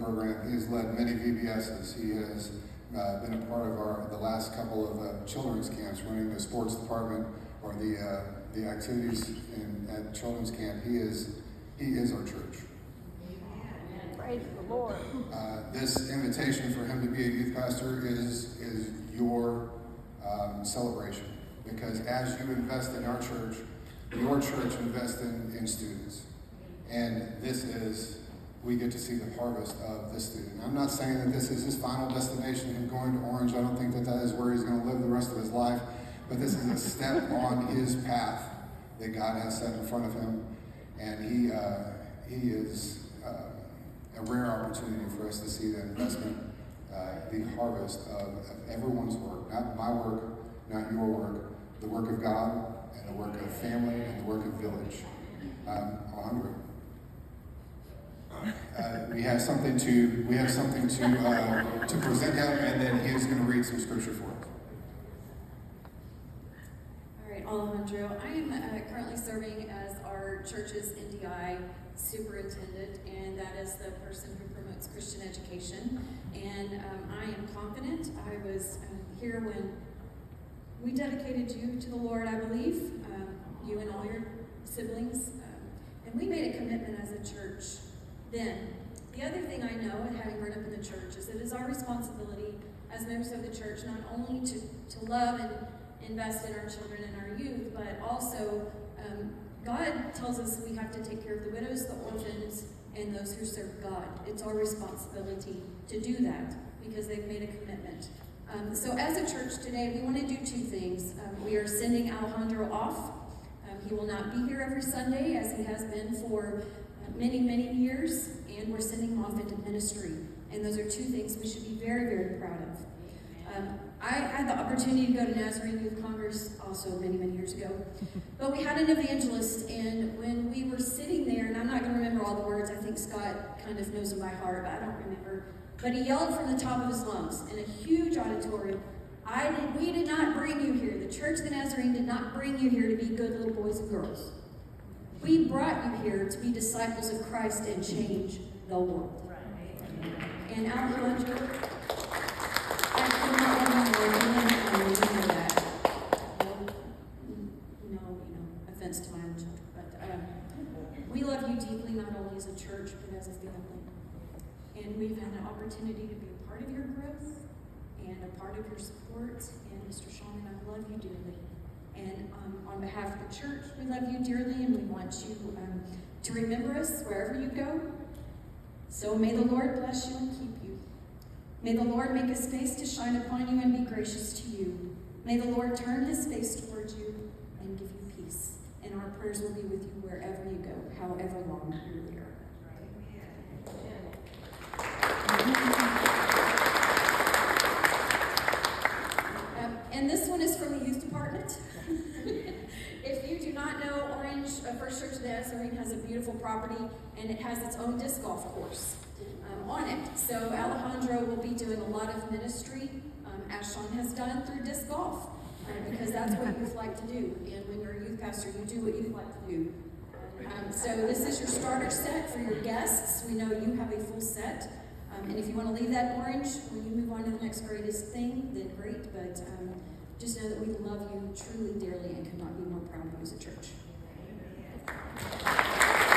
program. He has led many VBSs. He has been a part of the last couple of children's camps, running the sports department or the activities at children's camp. He is our church. Praise the Lord. This invitation for him to be a youth pastor is your celebration, because as you invest in our church, your church invests in students. And we get to see the harvest of this student. I'm not saying that this is his final destination, him going to Orange. I don't think that is where he's going to live the rest of his life. But this is a step on his path that God has set in front of him. And he is a rare opportunity for us to see the investment, the harvest of everyone's work. Not my work, not your work, the work of God and the work of family and the work of village. Alejandro. We have something to present him, and then he is going to read some scripture for us. All right, Alejandro. I am currently serving as our church's NDI superintendent, and that is the person who promotes Christian education. And I am confident. I was here when we dedicated you to the Lord, I believe, you and all your siblings, and we made a commitment as a church then. The other thing I know, and having grown up in the church, is it is our responsibility as members of the church not only to love and invest in our children and our youth, but also God tells us we have to take care of the widows, the orphans, and those who serve God. It's our responsibility to do that because they've made a commitment. So as a church today, we want to do two things. We are sending Alejandro off. He will not be here every Sunday as he has been for many, many years, and we're sending him off into ministry. And those are two things we should be very, very proud of. I had the opportunity to go to Nazarene Youth Congress also many, many years ago. But we had an evangelist, and when we were sitting there, and I'm not going to remember all the words, I think Scott kind of knows them by heart, but I don't remember. But he yelled from the top of his lungs in a huge auditorium, we did not bring you here. The Church of the Nazarene did not bring you here to be good little boys and girls. We brought you here to be disciples of Christ and change the world. And Alejandro, I could not love you more. You know that. No, offense to my own children. But we love you deeply, not only as a church, but as a family. And we've had an opportunity to be a part of your growth and a part of your support. And Mr. Sean and I love you dearly. And on behalf of the church, we love you dearly, and we want you to remember us wherever you go. So may the Lord bless you and keep you. May the Lord make his face to shine upon you and be gracious to you. May the Lord turn his face towards you and give you peace. And our prayers will be with you wherever you go, however long you're there. And this one is from the youth department. If you do not know, Orange First Church of the Nazarene has a beautiful property, and it has its own disc golf course on it. So Alejandro will be doing a lot of ministry, as Sean has done, through disc golf, because that's what youth like to do. And when you're a youth pastor, you do what youth like to do. So this is your starter set for your guests. We know you have a full set. And if you want to leave that orange when you move on to the next greatest thing, then great. But just know that we love you truly dearly and could not be more proud of you as a church.